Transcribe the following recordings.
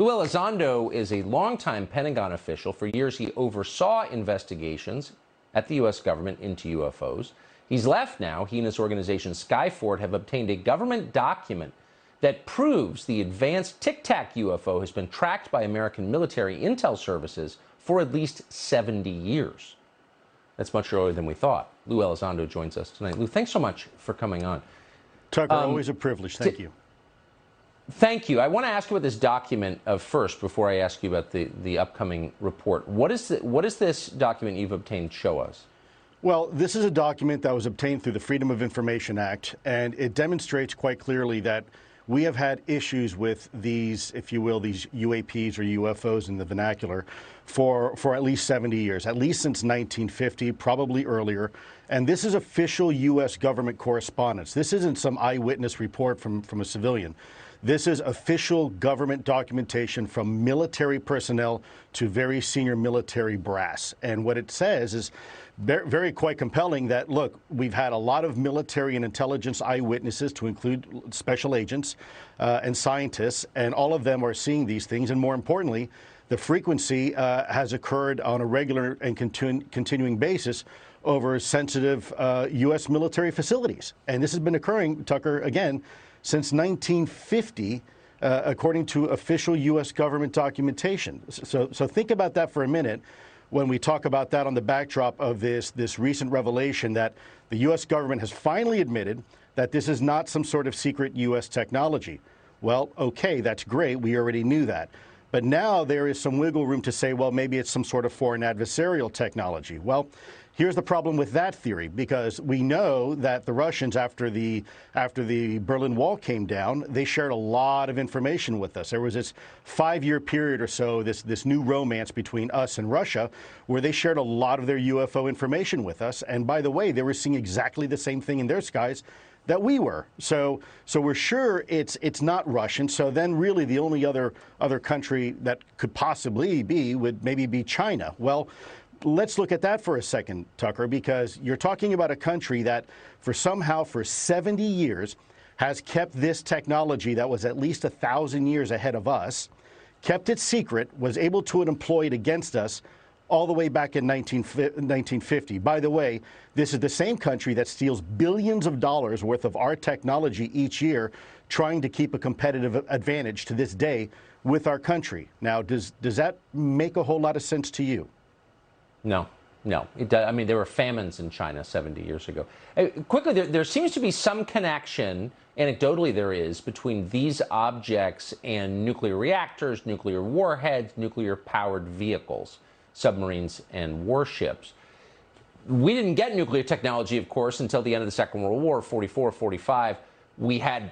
Lou Elizondo is a longtime Pentagon official. For years, he oversaw investigations at the U.S. government into UFOs. He's left now. He and his organization Skyfort have obtained a government document that proves the advanced Tic-tac UFO has been tracked by American military intel services for at least 70 years. That's much earlier than we thought. Lou Elizondo joins us tonight. Lou, thanks so much for coming on. Tucker, always a privilege. Thank you. Thank you. I want to ask you about this document first before I ask you about the upcoming report. What is this document you've obtained show us? Well, this is a document that was obtained through the Freedom of Information Act, and it demonstrates quite clearly that we have had issues with these, if you will, these UAPs or UFOs in the vernacular for at least 70 years, at least since 1950, probably earlier. And this is official U.S. government correspondence. This isn't some eyewitness report from a civilian. This is official government documentation from military personnel to very senior military brass. And what it says is very quite compelling that, look, we've had a lot of military and intelligence eyewitnesses, to include special agents and scientists, and all of them are seeing these things. And more importantly, the frequency has occurred on a regular and continuing basis over sensitive U.S. military facilities. And this has been occurring, Tucker, again, since 1950, according to official U.S. government documentation. So think about that for a minute when we talk about that on the backdrop of this recent revelation that the U.S. government has finally admitted that this is not some sort of secret U.S. technology. Well, okay, that's great. We already knew that. But now there is some wiggle room to say, well, maybe it's some sort of foreign adversarial technology. Well, here's the problem with that theory, because we know that the Russians, after the Berlin Wall came down, they shared a lot of information with us. There was this 5-year period or so, this new romance between us and Russia, where they shared a lot of their UFO information with us. And by the way, they were seeing exactly the same thing in their skies that we were. So we're sure it's not Russian. So then really the only other country that could possibly be would maybe be China. Well, let's look at that for a second, Tucker, because you're talking about a country that for 70 years has kept this technology that was at least 1,000 years ahead of us, kept it secret, was able to employ it against us all the way back in 1950. By the way, this is the same country that steals billions of dollars worth of our technology each year, trying to keep a competitive advantage to this day with our country. Now, does that make a whole lot of sense to you? No. It does. I mean, there were famines in China 70 years ago. Quickly, there seems to be some connection, anecdotally there is, between these objects and nuclear reactors, nuclear warheads, nuclear-powered vehicles, submarines and warships. We didn't get nuclear technology, of course, until the end of the Second World War, 44, 45. We had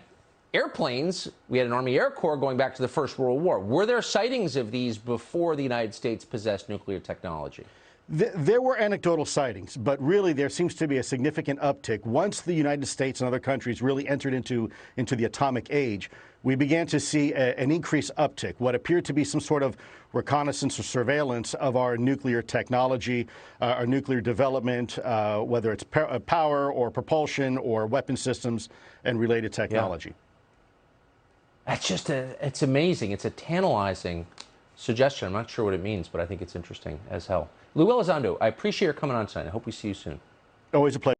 airplanes. We had an Army Air Corps going back to the First World War. Were there sightings of these before the United States possessed nuclear technology? There were anecdotal sightings, but really there seems to be a significant uptick. Once the United States and other countries really entered into the atomic age, we began to see an increased uptick, what appeared to be some sort of reconnaissance or surveillance of our nuclear technology, our nuclear development, whether it's power or propulsion or weapon systems and related technology. Yeah. It's amazing. It's a tantalizing suggestion. I'm not sure what it means, but I think it's interesting as hell. Lou Elizondo, I appreciate your coming on tonight. I hope we see you soon. Always a pleasure.